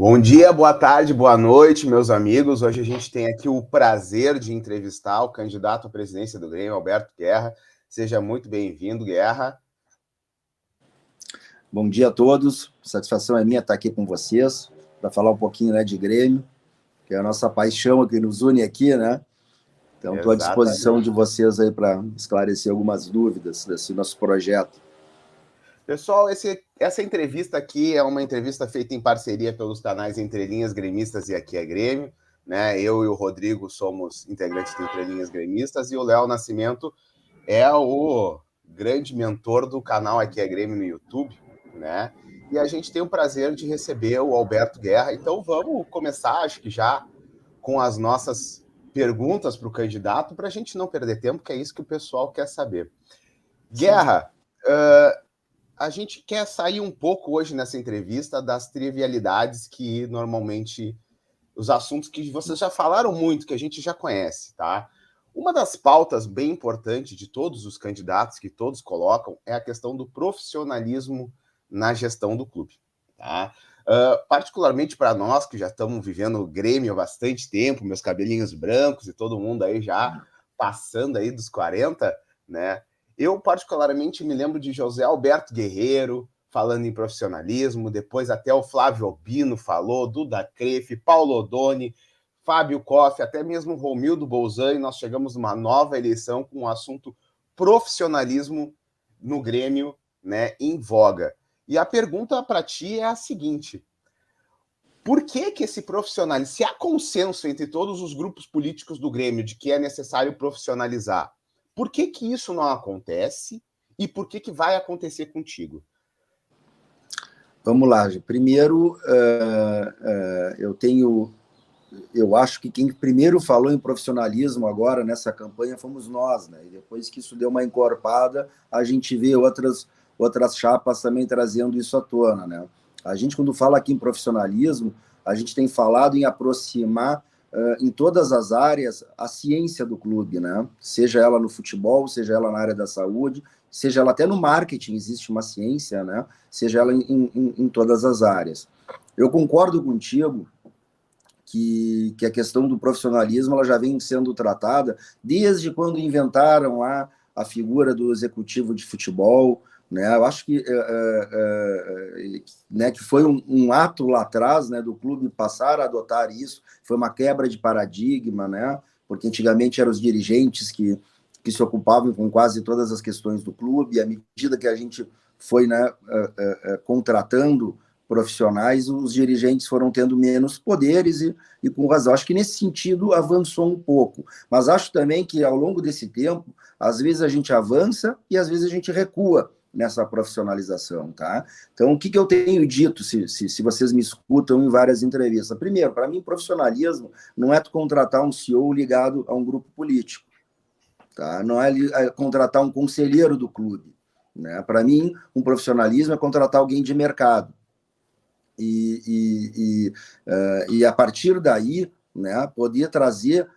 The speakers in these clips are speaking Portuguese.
Bom dia, boa tarde, boa noite, meus amigos. Hoje a gente tem aqui o prazer de entrevistar o candidato à presidência do Grêmio, Alberto Guerra. Seja muito bem-vindo, Guerra. Bom dia a todos. Satisfação é minha estar aqui com vocês para falar um pouquinho, de Grêmio, que é a nossa paixão que nos une aqui, né? Então, estou à disposição de vocês aí para esclarecer algumas dúvidas desse nosso projeto. Pessoal, essa entrevista aqui é uma entrevista feita em parceria pelos canais Entre Linhas Gremistas e Aqui é Grêmio, né? Eu e o Rodrigo somos integrantes do Entre Linhas Gremistas e o Léo Nascimento é o grande mentor do canal Aqui é Grêmio no YouTube, né? E a gente tem o prazer de receber o Alberto Guerra. Então vamos começar, acho que já, com as nossas perguntas para o candidato, para a gente não perder tempo, que é isso que o pessoal quer saber. Guerra, a gente quer sair um pouco hoje nessa entrevista das trivialidades que normalmente, os assuntos que vocês já falaram muito, que a gente já conhece, tá? Uma das pautas bem importantes de todos os candidatos, que todos colocam, é a questão do profissionalismo na gestão do clube, tá? Particularmente para nós, que já estamos vivendo o Grêmio há bastante tempo, meus cabelinhos brancos e todo mundo aí já passando aí dos 40, né? Eu, particularmente, me lembro de José Alberto Guerreiro falando em profissionalismo, depois até o Flávio Albino falou, Duda Crefe, Paulo Odoni, Fábio Koff, até mesmo Romildo Bolzan, e nós chegamos numa nova eleição com o assunto profissionalismo no Grêmio, né, em voga. E a pergunta para ti é a seguinte: por que esse profissionalismo, se há consenso entre todos os grupos políticos do Grêmio de que é necessário profissionalizar, por que isso não acontece e por que vai acontecer contigo? Vamos lá, primeiro, eu acho que quem primeiro falou em profissionalismo agora nessa campanha fomos nós, né? E depois que isso deu uma encorpada, a gente vê outras chapas também trazendo isso à tona, né? A gente, quando fala aqui em profissionalismo, a gente tem falado em aproximar em todas as áreas a ciência do clube, né? Seja ela no futebol, seja ela na área da saúde, seja ela até no marketing, existe uma ciência, né? Seja ela em todas as áreas. Eu concordo contigo que a questão do profissionalismo ela já vem sendo tratada desde quando inventaram lá a figura do executivo de futebol, né? Eu acho que foi um ato lá atrás, né, do clube passar a adotar isso, foi uma quebra de paradigma, né? Porque antigamente eram os dirigentes que se ocupavam com quase todas as questões do clube, e à medida que a gente foi, né, contratando profissionais, os dirigentes foram tendo menos poderes e com razão. Acho que nesse sentido avançou um pouco, mas acho também que ao longo desse tempo, às vezes a gente avança e às vezes a gente recua nessa profissionalização, tá? Então, o que eu tenho dito, se vocês me escutam em várias entrevistas? Primeiro, para mim, profissionalismo não é tu contratar um CEO ligado a um grupo político, tá? Não é contratar um conselheiro do clube, né? Para mim, um profissionalismo é contratar alguém de mercado. E a partir daí, né, poder trazer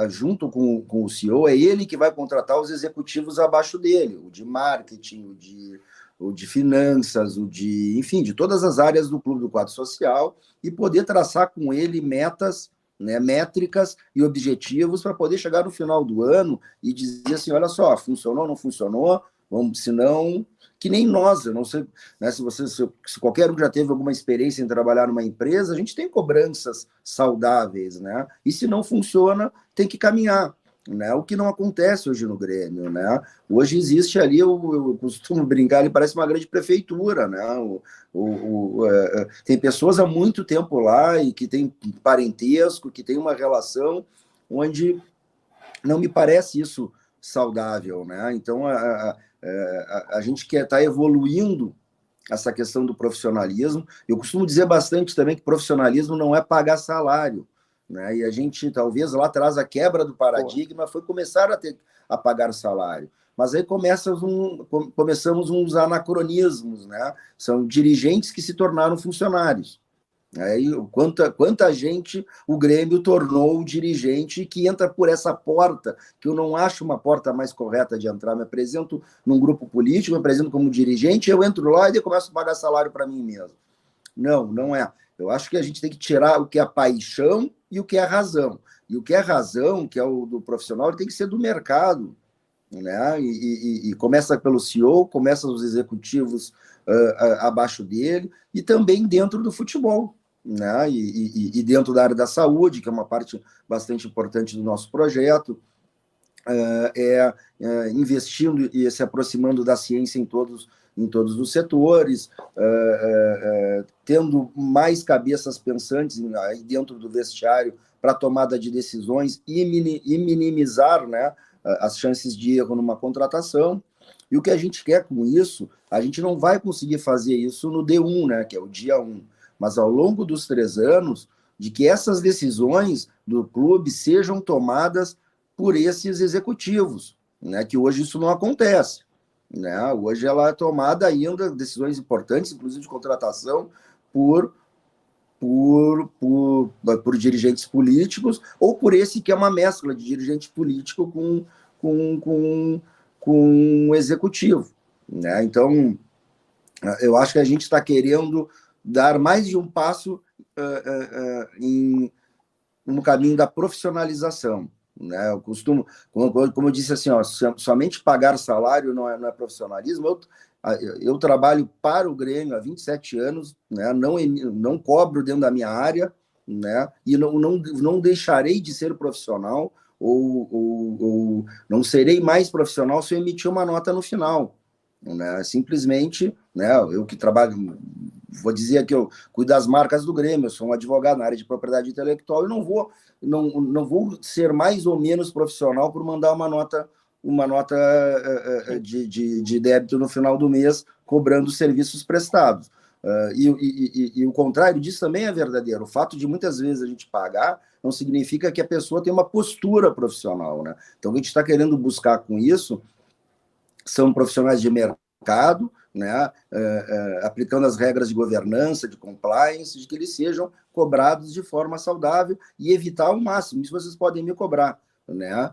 junto com o CEO, é ele que vai contratar os executivos abaixo dele, o de marketing, o de finanças, enfim, de todas as áreas do clube do quadro social, e poder traçar com ele metas, né, métricas e objetivos para poder chegar no final do ano e dizer assim, olha só, funcionou, não funcionou, vamos, se não... Que nem nós, eu não sei, né, se qualquer um já teve alguma experiência em trabalhar numa empresa, a gente tem cobranças saudáveis, né? E se não funciona, tem que caminhar, né? O que não acontece hoje no Grêmio, né? Hoje existe ali, eu costumo brincar, ele parece uma grande prefeitura, né? Tem pessoas há muito tempo lá e que tem parentesco, que tem uma relação onde não me parece isso saudável, né? Então, a gente quer estar evoluindo essa questão do profissionalismo. Eu costumo dizer bastante também que profissionalismo não é pagar salário, né? E a gente, talvez, lá atrás, a quebra do paradigma foi começar a pagar salário. Mas aí começamos uns anacronismos, né? São dirigentes que se tornaram funcionários. Aí, quanta gente o Grêmio tornou dirigente que entra por essa porta, que eu não acho uma porta mais correta de entrar. Me apresento num grupo político, me apresento como dirigente, eu entro lá e começo a pagar salário para mim mesmo. Não é. Eu acho que a gente tem que tirar o que é a paixão e o que é a razão. E o que é razão, que é o do profissional, ele tem que ser do mercado, né? E começa pelo CEO, começa os executivos abaixo dele, e também dentro do futebol, né? E dentro da área da saúde, que é uma parte bastante importante do nosso projeto, investindo e se aproximando da ciência em todos os setores, tendo mais cabeças pensantes aí dentro do vestiário para tomada de decisões e minimizar, né, as chances de erro numa contratação. E o que a gente quer com isso, a gente não vai conseguir fazer isso no D1, né, que é o dia 1, mas ao longo dos 3 anos, de que essas decisões do clube sejam tomadas por esses executivos, né, que hoje isso não acontece. Né? Hoje ela é tomada ainda, decisões importantes, inclusive de contratação, por dirigentes políticos, ou por esse que é uma mescla de dirigente político com o executivo. Né? Então, eu acho que a gente está querendo dar mais de um passo no caminho da profissionalização. Né? Eu costumo, como eu disse assim, ó, somente pagar salário não é profissionalismo. Eu trabalho para o Grêmio há 27 anos, né? Não cobro dentro da minha área, né? E não deixarei de ser profissional, ou não serei mais profissional se eu emitir uma nota no final. Né? Simplesmente, né? Eu que trabalho, vou dizer que eu cuido das marcas do Grêmio, eu sou um advogado na área de propriedade intelectual, e não vou ser mais ou menos profissional por mandar uma nota de débito no final do mês, cobrando serviços prestados. E o contrário disso também é verdadeiro. O fato de muitas vezes a gente pagar não significa que a pessoa tem uma postura profissional. Né? Então, o que a gente está querendo buscar com isso são profissionais de mercado, né, aplicando as regras de governança, de compliance, de que eles sejam cobrados de forma saudável e evitar ao máximo. Isso vocês podem me cobrar. Né?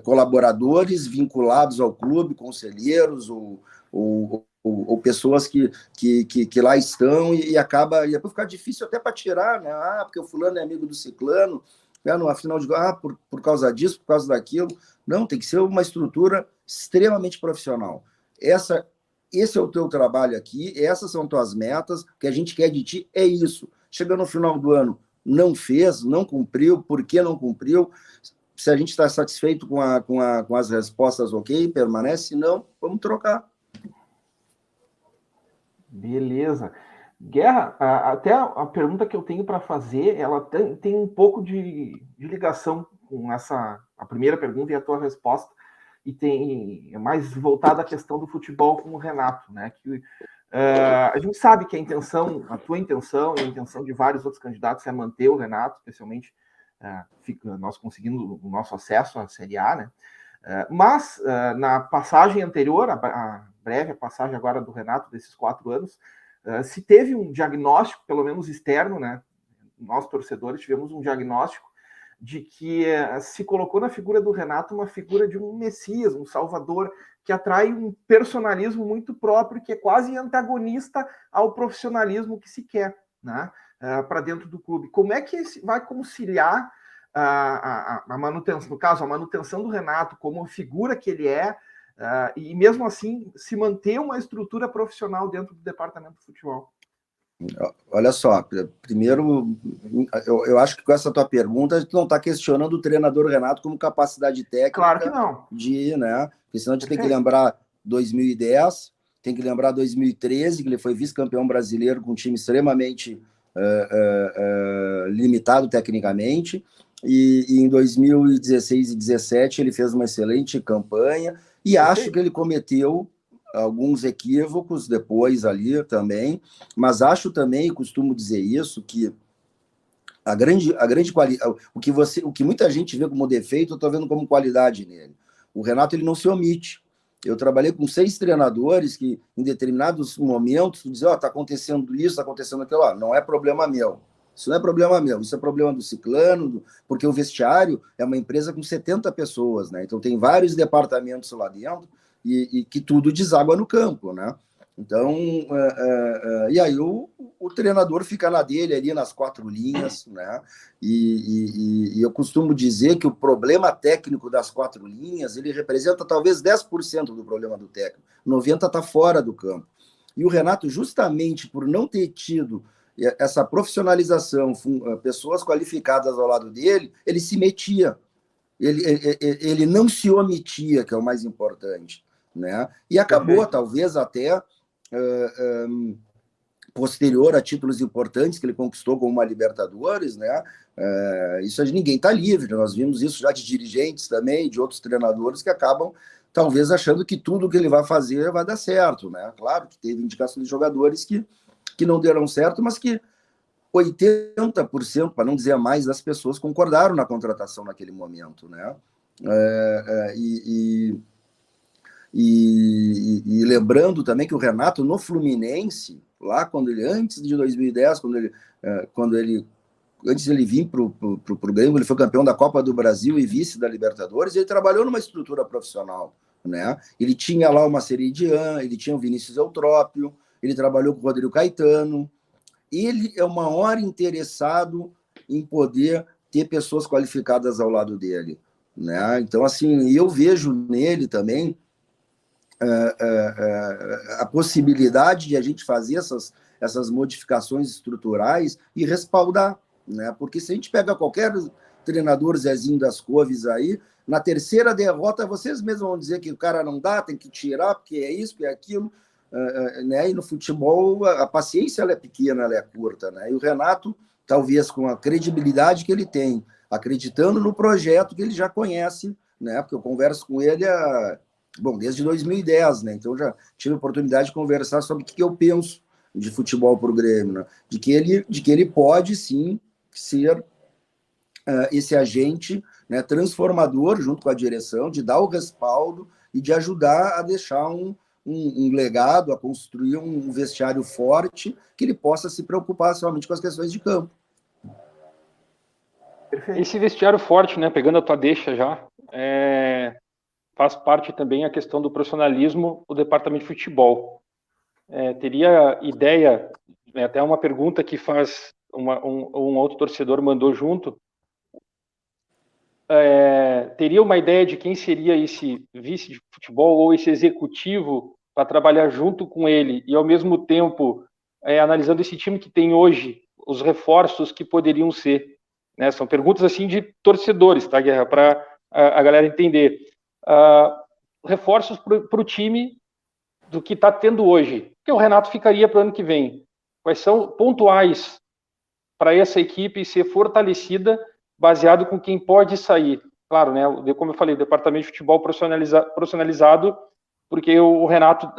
Colaboradores vinculados ao clube, conselheiros ou pessoas que lá estão e depois ficar difícil até para tirar, né? Porque o fulano é amigo do ciclano, né? Afinal de por causa disso, por causa daquilo. Não, tem que ser uma estrutura extremamente profissional. Esse é o teu trabalho aqui, essas são tuas metas, o que a gente quer de ti é isso. Chega no final do ano, não fez, não cumpriu, por que não cumpriu? Se a gente está satisfeito com as respostas, ok, permanece, se não, vamos trocar. Beleza. Guerra, até a pergunta que eu tenho para fazer, ela tem um pouco de ligação com a primeira pergunta e a tua resposta, e é mais voltada à questão do futebol com o Renato, né? Que a gente sabe que a tua intenção e a intenção de vários outros candidatos é manter o Renato, especialmente nós conseguindo o nosso acesso à Série A, né? Mas na passagem anterior, a breve passagem agora do Renato desses 4 anos, se teve um diagnóstico, pelo menos externo, né? Nós torcedores tivemos um diagnóstico de que se colocou na figura do Renato uma figura de um Messias, um Salvador, que atrai um personalismo muito próprio, que é quase antagonista ao profissionalismo que se quer, né? Para dentro do clube. Como é que vai conciliar a manutenção, no caso, a manutenção do Renato como figura que ele é, e mesmo assim se manter uma estrutura profissional dentro do departamento de futebol? Olha só, primeiro, eu acho que com essa tua pergunta, a gente não está questionando o treinador Renato como capacidade técnica. Claro que não. Né? Porque senão a gente tem que lembrar 2010, tem que lembrar 2013, que ele foi vice-campeão brasileiro com um time extremamente limitado tecnicamente, e em 2016 e 2017 ele fez uma excelente campanha, e acho que ele cometeu alguns equívocos depois ali também, mas acho também, e costumo dizer isso, que a grande qualidade, o que muita gente vê como defeito, eu estou vendo como qualidade nele. O Renato, ele não se omite. Eu trabalhei com 6 treinadores que, em determinados momentos, diziam, está acontecendo isso, está acontecendo aquilo. Não é problema meu. Isso não é problema meu, isso é problema do ciclano, porque o vestiário é uma empresa com 70 pessoas, né? Então tem vários departamentos lá dentro, e que tudo deságua no campo, né? Então, e aí o treinador fica na dele ali nas 4 linhas, né? E eu costumo dizer que o problema técnico das 4 linhas, ele representa talvez 10% do problema do técnico, 90% está fora do campo. E o Renato, justamente por não ter tido essa profissionalização, pessoas qualificadas ao lado dele, ele se metia, ele não se omitia, que é o mais importante, né? E acabou, talvez até posterior a títulos importantes que ele conquistou como uma Libertadores, né? Isso ninguém está livre, nós vimos isso já de dirigentes também, de outros treinadores que acabam talvez achando que tudo que ele vai fazer vai dar certo, né? Claro que teve indicações de jogadores que não deram certo, mas que 80%, para não dizer mais, das pessoas concordaram na contratação naquele momento, né? E lembrando também que o Renato no Fluminense, lá antes de 2010, antes de ele vir para o Grêmio, ele foi campeão da Copa do Brasil e vice da Libertadores, ele trabalhou numa estrutura profissional, né? Ele tinha lá uma Seridian, ele tinha o Vinícius Eutrópio, ele trabalhou com o Rodrigo Caetano. Ele é o maior interessado em poder ter pessoas qualificadas ao lado dele, né? Então, assim, eu vejo nele também a possibilidade de a gente fazer essas modificações estruturais e respaldar, né? Porque se a gente pega qualquer treinador Zezinho das Couves aí, na terceira derrota, vocês mesmos vão dizer que o cara não dá, tem que tirar, porque é isso, porque é aquilo, né? E no futebol a paciência ela é pequena, ela é curta, né? E o Renato, talvez com a credibilidade que ele tem, acreditando no projeto que ele já conhece, né? Porque eu converso com ele desde 2010, né? Então já tive a oportunidade de conversar sobre o que eu penso de futebol para o Grêmio, né? De que ele pode sim ser esse agente, né, transformador junto com a direção, de dar o respaldo e de ajudar a deixar um legado, a construir um vestiário forte que ele possa se preocupar somente com as questões de campo. Esse vestiário forte, né, pegando a tua deixa já, faz parte também a questão do profissionalismo do departamento de futebol. Teria ideia, até uma pergunta que faz um outro torcedor mandou junto, teria uma ideia de quem seria esse vice de futebol ou esse executivo para trabalhar junto com ele e, ao mesmo tempo, analisando esse time que tem hoje, os reforços que poderiam ser, né? São perguntas assim de torcedores, tá, Guerra? Para a galera entender. Reforços para o time do que está tendo hoje. Que o Renato ficaria para o ano que vem? Quais são pontuais para essa equipe ser fortalecida baseado com quem pode sair? Claro, né? Como eu falei, o departamento de futebol profissionalizado, porque o Renato,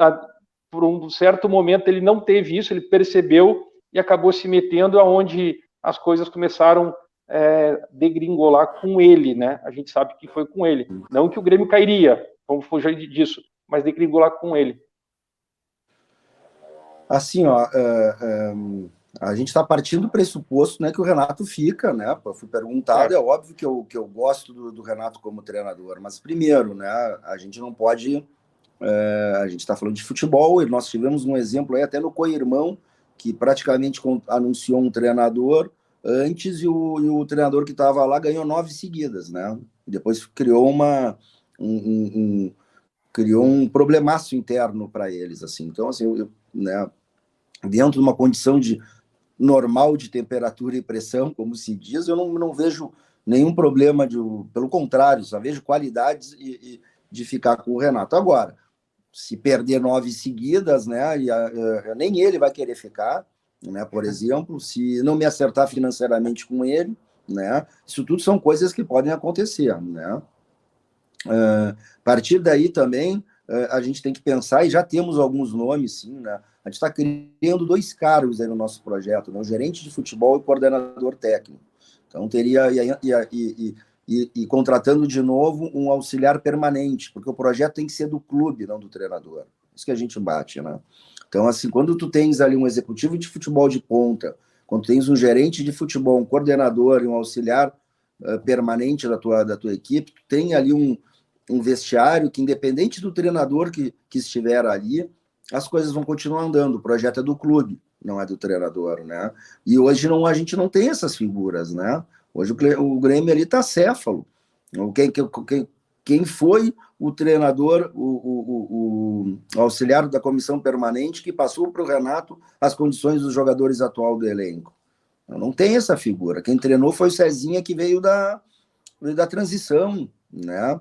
por um certo momento, ele não teve isso, ele percebeu e acabou se metendo aonde as coisas começaram a degringolar com ele, né? A gente sabe que foi com ele. Não que o Grêmio cairia, vamos fugir disso, mas degringolar com ele. Assim, a gente está partindo do pressuposto, né, que o Renato fica, né? Eu fui perguntado, é óbvio que eu gosto do Renato como treinador, mas primeiro, né, a gente não pode. A gente está falando de futebol e nós tivemos um exemplo aí até no Coirmão, que praticamente anunciou um treinador antes e o treinador que estava lá ganhou 9 seguidas, né? Depois criou criou um problemaço interno para eles, assim. Então, assim, né, dentro de uma condição normal de temperatura e pressão, como se diz, eu não vejo nenhum problema, pelo contrário, só vejo qualidades de ficar com o Renato. Agora, se perder 9 seguidas, né, nem ele vai querer ficar, né, por exemplo, se não me acertar financeiramente com ele, né, isso tudo são coisas que podem acontecer, né. A partir daí também a gente tem que pensar, e já temos alguns nomes, sim, né? A gente está criando 2 cargos aí no nosso projeto, né? O gerente de futebol e o coordenador técnico. Então teria, e contratando de novo um auxiliar permanente, porque o projeto tem que ser do clube, não do treinador. Isso que a gente bate, né? Então, assim, quando tu tens ali um executivo de futebol de ponta, quando tens um gerente de futebol, um coordenador e um auxiliar permanente da tua equipe, tu tem ali um vestiário que, independente do treinador que estiver ali, as coisas vão continuar andando. O projeto é do clube, não é do treinador, né? E hoje a gente não tem essas figuras, né? Hoje o Grêmio ali está céfalo. Quem foi o treinador, o auxiliar da comissão permanente que passou para o Renato as condições dos jogadores atual do elenco? Não tem essa figura. Quem treinou foi o Cezinha, que veio da transição, né?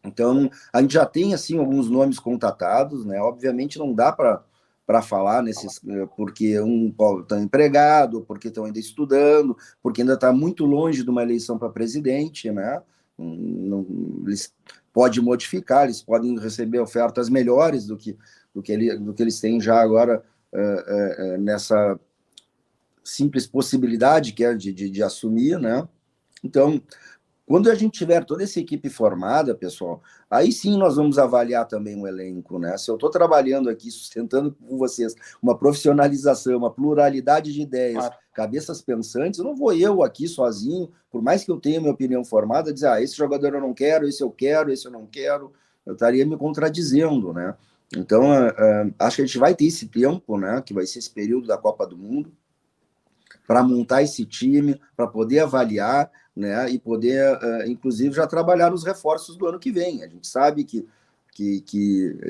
Então, a gente já tem, assim, alguns nomes contatados, né? Obviamente não dá para falar nesses, porque um está empregado, porque estão ainda estudando, porque ainda está muito longe de uma eleição para presidente, né? Eles podem modificar, eles podem receber ofertas melhores do que eles têm já agora nessa simples possibilidade que é de assumir, né? Então, quando a gente tiver toda essa equipe formada, pessoal, aí sim nós vamos avaliar também o elenco, né? Se eu estou trabalhando aqui, sustentando com vocês uma profissionalização, uma pluralidade de ideias, cabeças pensantes, eu não vou eu aqui sozinho, por mais que eu tenha minha opinião formada, dizer, esse jogador eu não quero, esse eu quero, esse eu não quero, eu estaria me contradizendo, né? Então, acho que a gente vai ter esse tempo, né? Que vai ser esse período da Copa do Mundo, para montar esse time, para poder avaliar, né, e poder, inclusive, já trabalhar nos reforços do ano que vem. A gente sabe que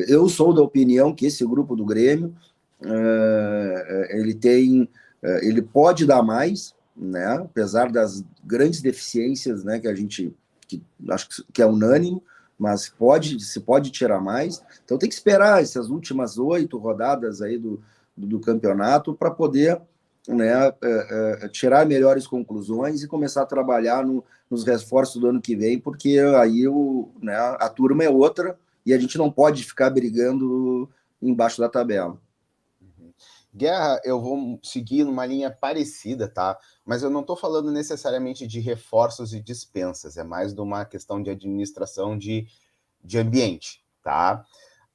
eu sou da opinião que esse grupo do Grêmio ele pode dar mais, né, apesar das grandes deficiências, né, que acho que é unânime, mas se pode tirar mais. Então tem que esperar essas últimas 8 rodadas aí do campeonato para poder, né, tirar melhores conclusões e começar a trabalhar nos reforços do ano que vem, porque aí né, a turma é outra e a gente não pode ficar brigando embaixo da tabela. Guerra, eu vou seguir numa linha parecida, tá? Mas eu não estou falando necessariamente de reforços e dispensas, é mais de uma questão de administração de ambiente, tá?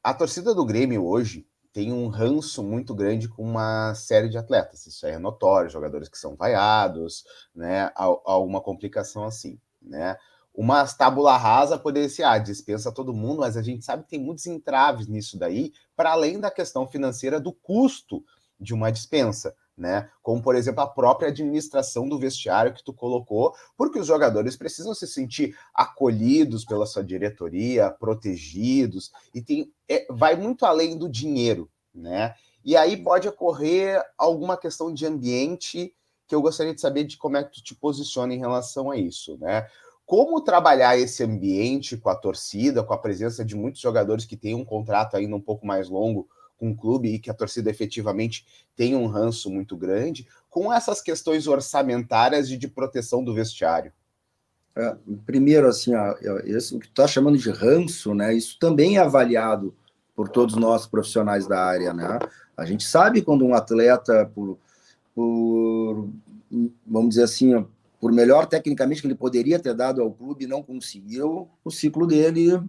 A torcida do Grêmio hoje tem um ranço muito grande com uma série de atletas, isso é notório, jogadores que são vaiados, né, alguma complicação assim, né. Uma tábula rasa poderia ser, dispensa todo mundo, mas a gente sabe que tem muitos entraves nisso daí, para além da questão financeira do custo de uma dispensa, né? Como, por exemplo, a própria administração do vestiário que tu colocou, porque os jogadores precisam se sentir acolhidos pela sua diretoria, protegidos, e vai muito além do dinheiro, né? E aí pode ocorrer alguma questão de ambiente que eu gostaria de saber de como é que tu te posiciona em relação a isso, né? Como trabalhar esse ambiente com a torcida, com a presença de muitos jogadores que têm um contrato ainda um pouco mais longo com o clube e que a torcida efetivamente tem um ranço muito grande, com essas questões orçamentárias e de proteção do vestiário? Primeiro, assim, isso que tu está chamando de ranço, né? Isso também é avaliado por todos nós profissionais da área, né? A gente sabe quando um atleta, vamos dizer assim, por melhor tecnicamente que ele poderia ter dado ao clube, não conseguiu, o ciclo dele,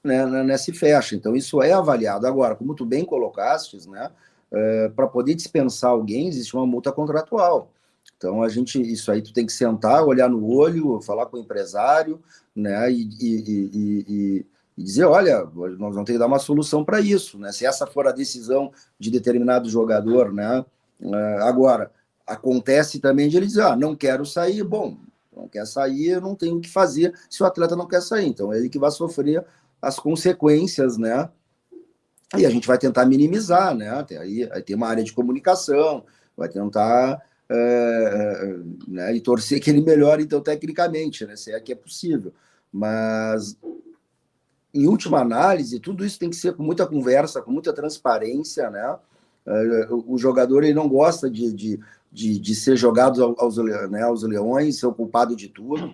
né, se fecha. Então, isso é avaliado. Agora, como tu bem colocastes, né, para poder dispensar alguém, existe uma multa contratual. Então, isso aí tu tem que sentar, olhar no olho, falar com o empresário, né, e dizer, olha, nós vamos ter que dar uma solução para isso, né, se essa for a decisão de determinado jogador, né. Agora, acontece também de ele dizer, não quero sair, bom, não quer sair, eu não tenho o que fazer se o atleta não quer sair, então é ele que vai sofrer as consequências, né? E a gente vai tentar minimizar, né? Aí tem uma área de comunicação, vai tentar né, e torcer que ele melhore, então, tecnicamente, né? Se é que é possível. Mas, em última análise, tudo isso tem que ser com muita conversa, com muita transparência, né? O jogador ele não gosta de ser jogado aos leões, ser o culpado de tudo.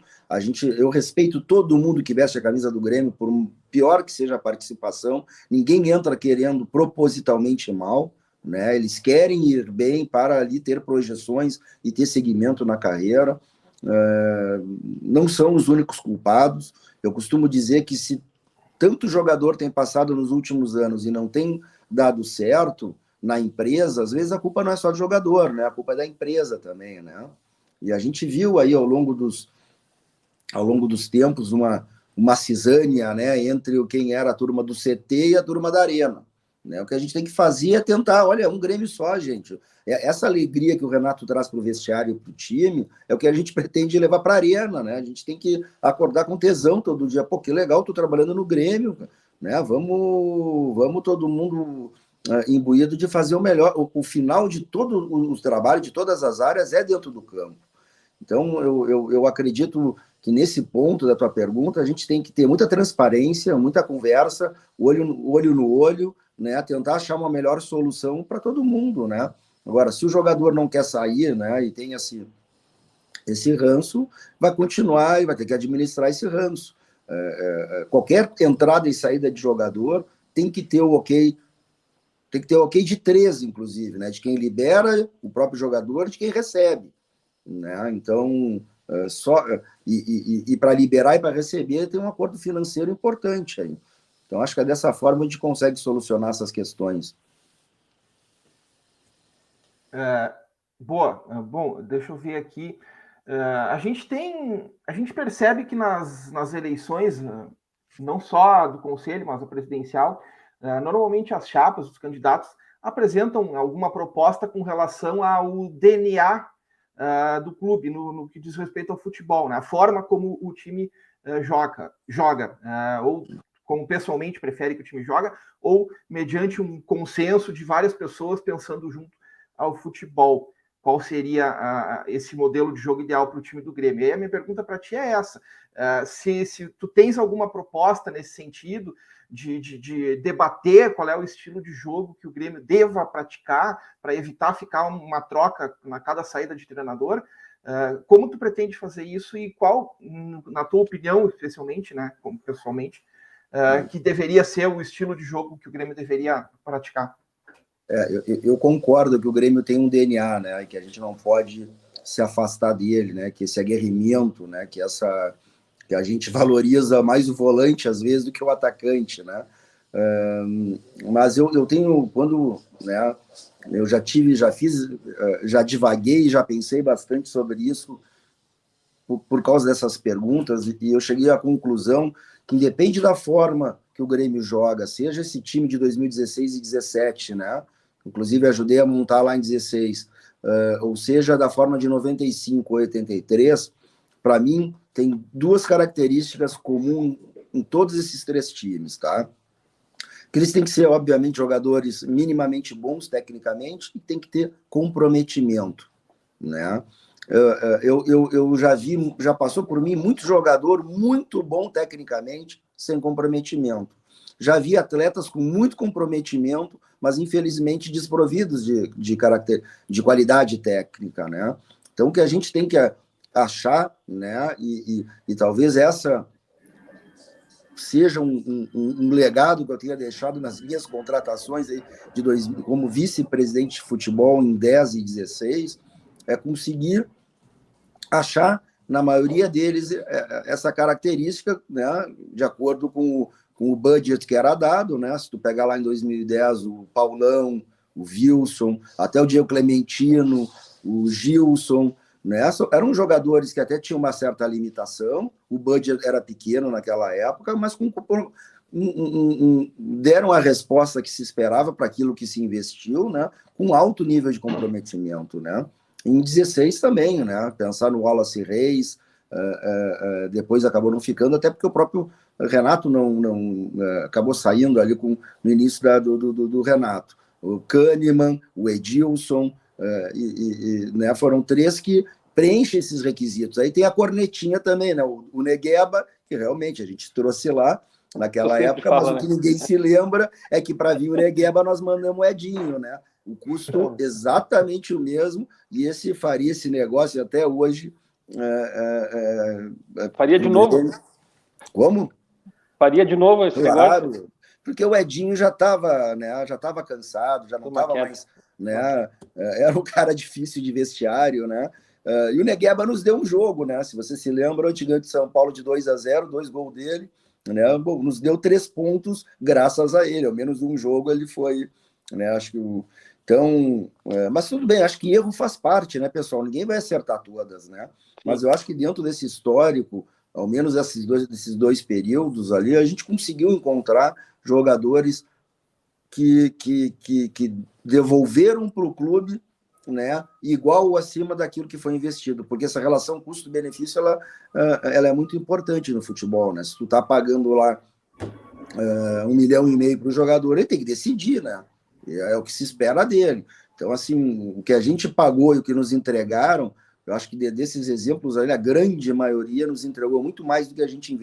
Eu respeito todo mundo que veste a camisa do Grêmio, por pior que seja a participação. Ninguém entra querendo propositalmente mal, né? Eles querem ir bem para ali ter projeções e ter seguimento na carreira. Não são os únicos culpados. Eu costumo dizer que se tanto jogador tem passado nos últimos anos e não tem dado certo na empresa, às vezes a culpa não é só do jogador, né? A culpa é da empresa também, né? E a gente viu aí ao longo dos tempos uma cisânia, né, entre quem era a turma do CT e a turma da Arena, né? O que a gente tem que fazer é tentar, olha, é um Grêmio só, gente. Essa alegria que o Renato traz para o vestiário e para o time é o que a gente pretende levar para a arena, né? A gente tem que acordar com tesão todo dia. Pô, que legal, tô trabalhando no Grêmio, né? Vamos todo mundo imbuído de fazer o melhor. O final de todo o trabalho, de todas as áreas, é dentro do campo. Então, eu acredito que nesse ponto da tua pergunta, a gente tem que ter muita transparência, muita conversa, olho no olho, né? Tentar achar uma melhor solução para todo mundo, né? Agora, se o jogador não quer sair, né, e tem esse ranço, vai continuar e vai ter que administrar esse ranço. Qualquer entrada e saída de jogador tem que ter o ok de 3, inclusive, né? De quem libera, o próprio jogador, de quem recebe, né? Então, para liberar e para receber tem um acordo financeiro importante aí. Então, acho que é dessa forma a gente consegue solucionar essas questões. Boa. Bom, deixa eu ver aqui. A gente percebe que nas eleições, não só do Conselho, mas a presidencial, normalmente as chapas, os candidatos, apresentam alguma proposta com relação ao DNA do clube, no que diz respeito ao futebol, né? A forma como o time joga, ou como pessoalmente prefere que o time joga, ou mediante um consenso de várias pessoas pensando junto ao futebol. Qual seria esse modelo de jogo ideal para o time do Grêmio? E aí a minha pergunta para ti é essa: se tu tens alguma proposta nesse sentido de debater qual é o estilo de jogo que o Grêmio deva praticar para evitar ficar uma troca na cada saída de treinador, como tu pretende fazer isso e qual, na tua opinião, especialmente, né, como pessoalmente, que deveria ser o estilo de jogo que o Grêmio deveria praticar? Eu concordo que o Grêmio tem um DNA, né, que a gente não pode se afastar dele, né, que esse aguerrimento, né, que a gente valoriza mais o volante às vezes do que o atacante, né, mas eu tenho, né, eu já divaguei, já pensei bastante sobre isso por causa dessas perguntas, e eu cheguei à conclusão que independe da forma que o Grêmio joga, seja esse time de 2016 e 17, né, inclusive ajudei a montar lá em 16, ou seja, da forma de 95 ou 83, para mim tem duas características comuns em todos esses 3 times, tá? Que eles têm que ser, obviamente, jogadores minimamente bons tecnicamente e tem que ter comprometimento, né? Eu já passou por mim muito jogador muito bom tecnicamente sem comprometimento. Já vi atletas com muito comprometimento, mas infelizmente desprovidos de qualidade técnica, né? Então, o que a gente tem que achar, né? E talvez essa seja um legado que eu tenha deixado nas minhas contratações aí como vice-presidente de futebol em 10 e 16, é conseguir achar, na maioria deles, essa característica, né, de acordo com o budget que era dado, né? Se tu pegar lá em 2010 o Paulão, o Wilson, até o Diego Clementino, o Gilson, né? Eram jogadores que até tinham uma certa limitação, o budget era pequeno naquela época, mas deram a resposta que se esperava para aquilo que se investiu, né? Com alto nível de comprometimento, né? Em 16 também, né? Pensar no Wallace Reis, depois acabou não ficando, até porque o próprio Renato não acabou saindo ali no início do Renato. O Kahneman, o Edilson, né, foram 3 que preenchem esses requisitos. Aí tem a cornetinha também, né? O Negueba, que realmente a gente trouxe lá naquela época, mas o que ninguém se lembra é que para vir o Negueba nós mandamos o Edinho, né? O custo exatamente o mesmo, e faria esse negócio até hoje. Faria de novo? Como? Faria de novo esse negócio? Claro, porque o Edinho já estava, né, cansado, já não estava mais, né, era um cara difícil de vestiário, né, e o Negueba nos deu um jogo, né, se você se lembra, o antigo de São Paulo de 2-0, 2 gols dele, né, bom, nos deu 3 pontos graças a ele, ao menos um jogo ele foi, né, acho que então, mas tudo bem, acho que erro faz parte, né, pessoal, ninguém vai acertar todas, né, mas eu acho que dentro desse histórico, ao menos desses dois períodos ali, a gente conseguiu encontrar jogadores que devolveram para o clube, né, igual ou acima daquilo que foi investido, porque essa relação custo-benefício ela é muito importante no futebol, né? Se tu tá pagando lá 1,5 milhão para o jogador, ele tem que decidir, né? É o que se espera dele. Então, assim, o que a gente pagou e o que nos entregaram, eu acho que desses exemplos aí, a grande maioria nos entregou muito mais do que a gente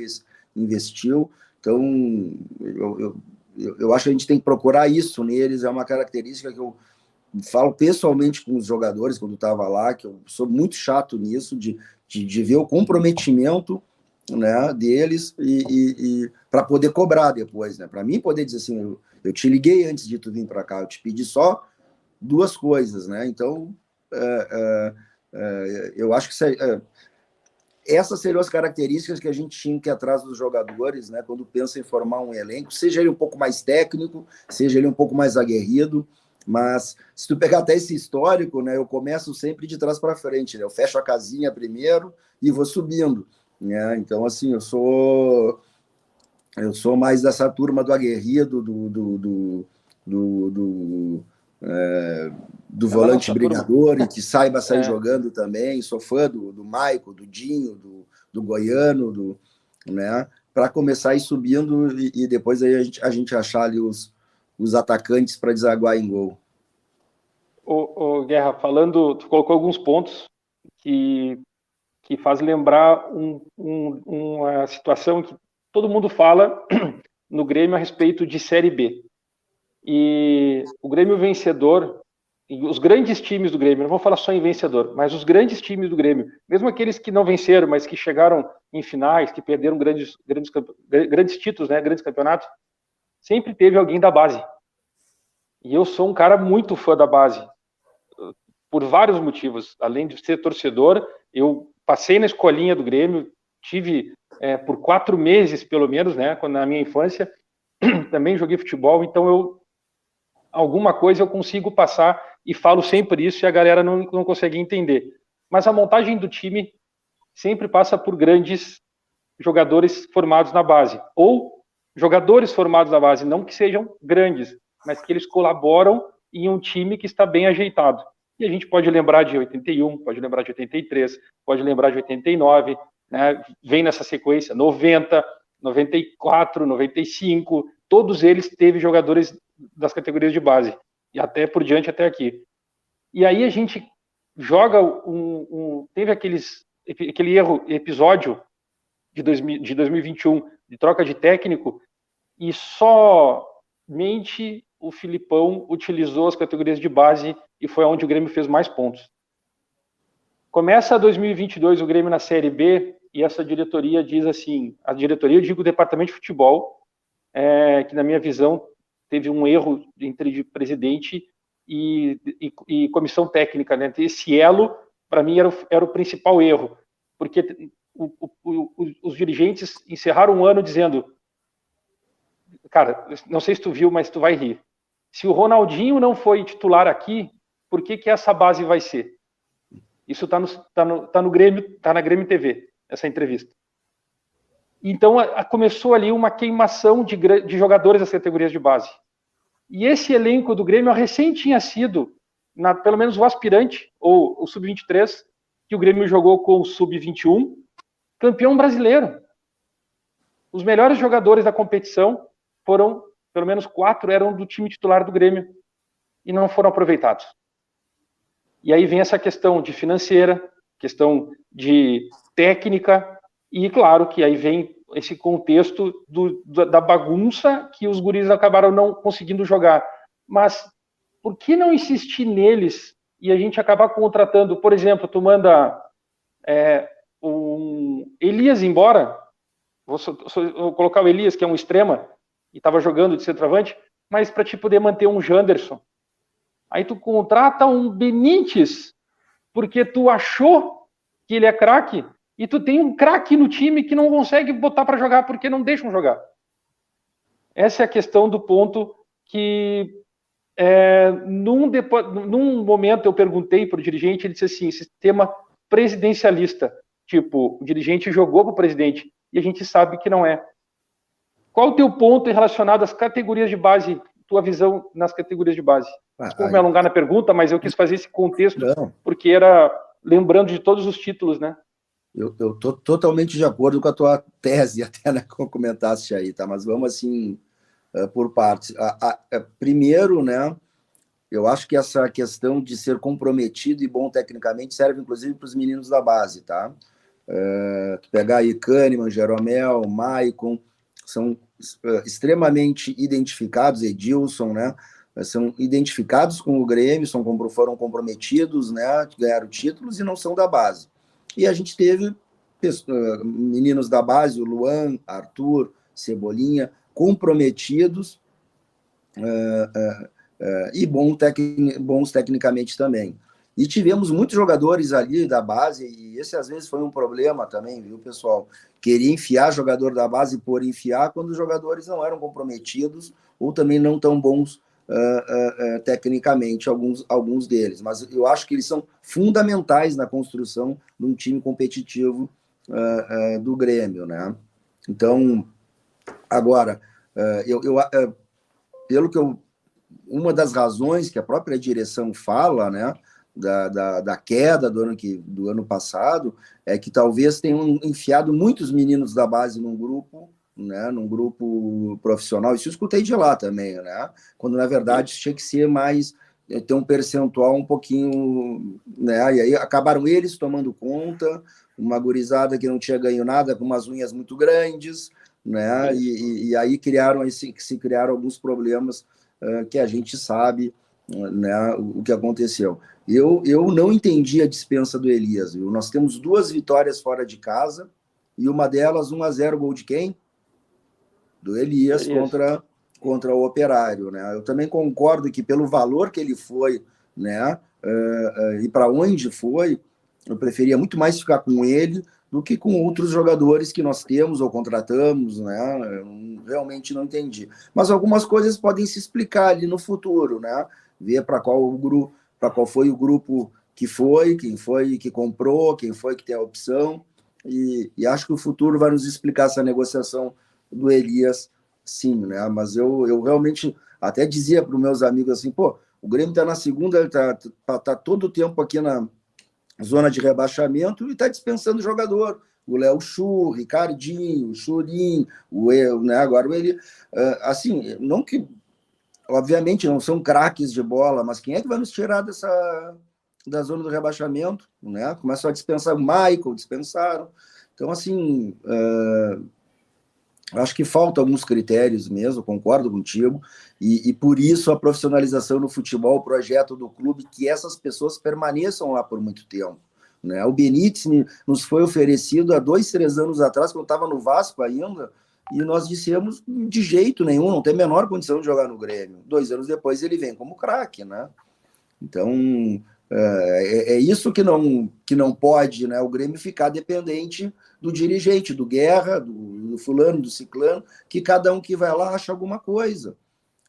investiu. Então, eu acho que a gente tem que procurar isso neles, é uma característica que eu falo pessoalmente com os jogadores quando estava lá, que eu sou muito chato nisso, de ver o comprometimento, né, deles e para poder cobrar depois, né? Para mim poder dizer assim, eu te liguei antes de tu vir para cá, eu te pedi só 2 coisas, né? Então, eu acho que essas seriam as características que a gente tinha que ir atrás dos jogadores, né? Quando pensa em formar um elenco, seja ele um pouco mais técnico, seja ele um pouco mais aguerrido. Mas se tu pegar até esse histórico, né, eu começo sempre de trás para frente, né? Eu fecho a casinha primeiro e vou subindo, né? Então, assim, eu sou mais dessa turma do aguerrido, do volante brigador e que saiba sair jogando também. Sou fã do Maico, do Dinho, do Goiano, né? Para começar a ir subindo e depois aí a gente achar ali os atacantes para desaguar em gol. O Guerra, tu colocou alguns pontos que faz lembrar uma situação que todo mundo fala no Grêmio a respeito de Série B. E o Grêmio vencedor, os grandes times do Grêmio, não vou falar só em vencedor, mas os grandes times do Grêmio, mesmo aqueles que não venceram, mas que chegaram em finais, que perderam grandes títulos, né, grandes campeonatos, sempre teve alguém da base. E eu sou um cara muito fã da base, por vários motivos. Além de ser torcedor, eu passei na escolinha do Grêmio, tive por 4 meses, pelo menos, né, na minha infância, também joguei futebol, então alguma coisa eu consigo passar e falo sempre isso e a galera não consegue entender. Mas a montagem do time sempre passa por grandes jogadores formados na base, ou jogadores formados na base, não que sejam grandes, mas que eles colaboram em um time que está bem ajeitado. E a gente pode lembrar de 81, pode lembrar de 83, pode lembrar de 89, né? Vem nessa sequência, 90, 94, 95, todos eles teve jogadores das categorias de base, e até por diante até aqui. E aí a gente joga teve aquele episódio de 2021, de troca de técnico, e somente o Filipão utilizou as categorias de base e foi onde o Grêmio fez mais pontos. Começa 2022 o Grêmio na Série B e essa diretoria diz assim, a diretoria, eu digo o departamento de futebol, que na minha visão teve um erro entre presidente e comissão técnica, né? Esse elo, para mim, era o principal erro, porque os dirigentes encerraram um ano dizendo, cara, não sei se tu viu, mas tu vai rir. Se o Ronaldinho não foi titular aqui, por que essa base vai ser? Isso tá no Grêmio, tá na Grêmio TV, essa entrevista. Então, começou ali uma queimação de jogadores das categorias de base. E esse elenco do Grêmio recém tinha sido, pelo menos o aspirante, ou o Sub-23, que o Grêmio jogou com o Sub-21, campeão brasileiro. Os melhores jogadores da competição foram, pelo menos 4, eram do time titular do Grêmio e não foram aproveitados. E aí vem essa questão de financeira, questão de técnica e, claro, que aí vem esse contexto da bagunça que os guris acabaram não conseguindo jogar. Mas por que não insistir neles e a gente acabar contratando, por exemplo, tu manda Elias embora, vou colocar o Elias, que é um extrema, e estava jogando de centroavante, mas para te poder manter um Janderson. Aí tu contrata um Benítez, porque tu achou que ele é craque, e tu tem um craque no time que não consegue botar para jogar porque não deixam jogar. Essa é a questão do ponto que num momento eu perguntei para o dirigente, ele disse assim, sistema presidencialista, tipo, o dirigente jogou para o presidente, e a gente sabe que não é. Qual o teu ponto relacionado às categorias de base tua visão nas categorias de base. Desculpa me Aí, alongar na pergunta, mas eu quis fazer esse contexto, não, porque era lembrando de todos os títulos, né? eu estou totalmente de acordo com a tua tese, até, né, que comentaste aí, tá? Mas vamos assim, por partes. Primeiro, né, eu acho que essa questão de ser comprometido e bom tecnicamente serve, inclusive, para os meninos da base, tá? Pegar aí Kahneman, Jeromel, Maicon, são extremamente identificados, Edilson, né? São identificados com o Grêmio, foram comprometidos, né? Ganharam títulos e não são da base. E a gente teve meninos da base, o Luan, Arthur, Cebolinha, comprometidos e bons tecnicamente também. E tivemos muitos jogadores ali da base, e esse às vezes foi um problema também, viu, pessoal? Queria enfiar jogador da base por enfiar, quando os jogadores não eram comprometidos ou também não tão bons tecnicamente, alguns deles. Mas eu acho que eles são fundamentais na construção de um time competitivo do Grêmio, né? Então, agora, pelo que uma das razões que a própria direção fala, né, da queda do ano passado, é que talvez tenham enfiado muitos meninos da base num grupo, né, num grupo profissional. Isso eu escutei de lá também, né? Quando na verdade tinha que ser mais, ter um percentual um pouquinho, né? E aí acabaram eles tomando conta, uma gurizada que não tinha ganho nada, com umas unhas muito grandes, né? E aí se criaram alguns problemas que a gente sabe, né, o que aconteceu. Eu não entendi a dispensa do Elias. Viu? Nós temos 2 vitórias fora de casa e uma delas 1-0, gol de quem? Do Elias contra o Operário. Né? Eu também concordo que pelo valor que ele foi, né, e para onde foi, eu preferia muito mais ficar com ele do que com outros jogadores que nós temos ou contratamos, né? Eu realmente não entendi. Mas algumas coisas podem se explicar ali no futuro, né? Ver para qual foi o grupo que foi, quem foi que comprou, quem foi que tem a opção. E acho que o futuro vai nos explicar essa negociação do Elias, sim, né? Mas eu realmente até dizia para os meus amigos assim, pô, o Grêmio está na segunda, está todo o tempo aqui na zona de rebaixamento e está dispensando jogador. O Léo Chu, Ricardinho, o Churin, né, agora o Eli. Assim, não que, obviamente, não são craques de bola, mas quem é que vai nos tirar da zona do rebaixamento? Né? Começam a dispensar o Michael, dispensaram. Então, assim, acho que faltam alguns critérios mesmo, concordo contigo, e por isso a profissionalização no futebol, o projeto do clube, que essas pessoas permaneçam lá por muito tempo. Né? O Benítez nos foi oferecido há 2-3 anos atrás, quando estava no Vasco ainda, e nós dissemos de jeito nenhum, não tem a menor condição de jogar no Grêmio. 2 anos depois ele vem como craque, né? Então, isso que não pode, né? O Grêmio ficar dependente do dirigente, do Guerra, do fulano, do ciclano, que cada um que vai lá acha alguma coisa.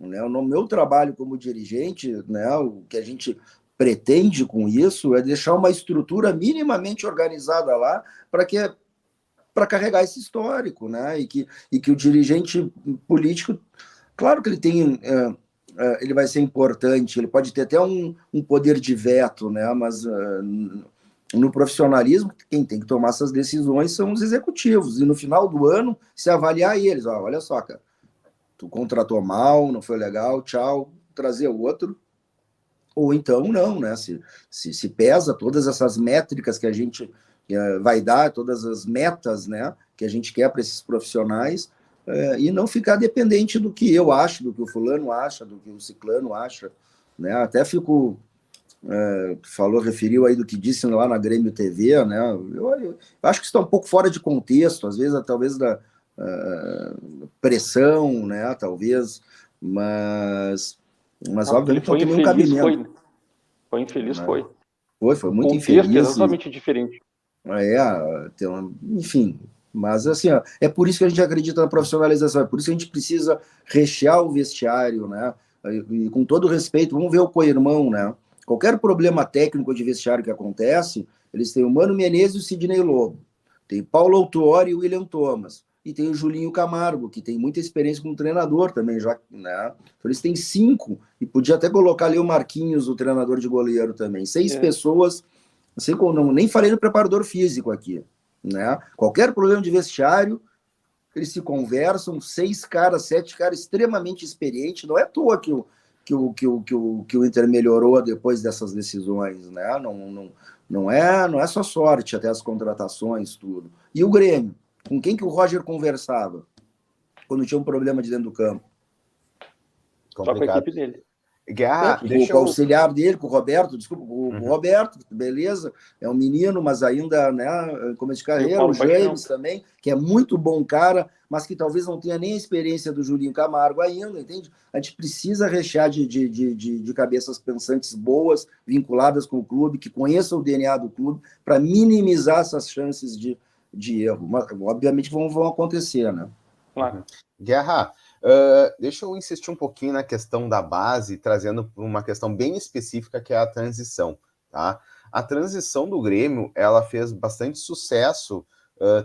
Né? No meu trabalho como dirigente, né, o que a gente pretende com isso é deixar uma estrutura minimamente organizada lá para carregar esse histórico, né? E que o dirigente político, claro que ele tem... ele vai ser importante, ele pode ter até um poder de veto, né? Mas no profissionalismo, quem tem que tomar essas decisões são os executivos. E no final do ano, se avaliar eles, olha só, cara, tu contratou mal, não foi legal, tchau, trazer outro. Ou então não, né? Se pesa todas essas métricas que a gente vai dar, todas as metas, né, que a gente quer para esses profissionais, e não ficar dependente do que eu acho, do que o fulano acha, do que o ciclano acha, né? Até fico referiu aí do que disse lá na Grêmio TV, né? Eu acho que isso está um pouco fora de contexto, às vezes, talvez da pressão, né? Talvez, mas obviamente foi não tem nenhum infeliz, cabimento. Foi infeliz, né? Foi muito infeliz. O contexto é exatamente diferente. Enfim, mas assim, é por isso que a gente acredita na profissionalização, é por isso que a gente precisa rechear o vestiário, né? E com todo respeito, vamos ver o co-irmão, né? Qualquer problema técnico de vestiário que acontece, eles têm o Mano Menezes e o Sidney Lobo, tem Paulo Autuori e o William Thomas, e tem o Julinho Camargo, que tem muita experiência como treinador também, já, né? Então eles têm 5, e podia até colocar ali o Marquinhos, o treinador de goleiro também. 6 pessoas, assim, nem falei no preparador físico aqui, né? Qualquer problema de vestiário, eles se conversam, 6 caras, 7 caras extremamente experientes, não é à toa que o Inter melhorou depois dessas decisões, né? Não é só sorte, até as contratações, tudo. E o Grêmio? Com quem que o Roger conversava quando tinha um problema de dentro do campo? Só com a equipe dele. Guerra, com o auxiliar dele, com o Roberto, desculpa, com o Roberto, beleza, é um menino, mas ainda, né, começo de carreira, o James também, que é muito bom cara, mas que talvez não tenha nem a experiência do Julinho Camargo ainda, entende? A gente precisa rechear de cabeças pensantes boas, vinculadas com o clube, que conheçam o DNA do clube, para minimizar essas chances de erro. Mas, obviamente vão acontecer, né? Claro. Guerra, deixa eu insistir um pouquinho na questão da base, trazendo uma questão bem específica, que é a transição, tá? A transição do Grêmio, ela fez bastante sucesso,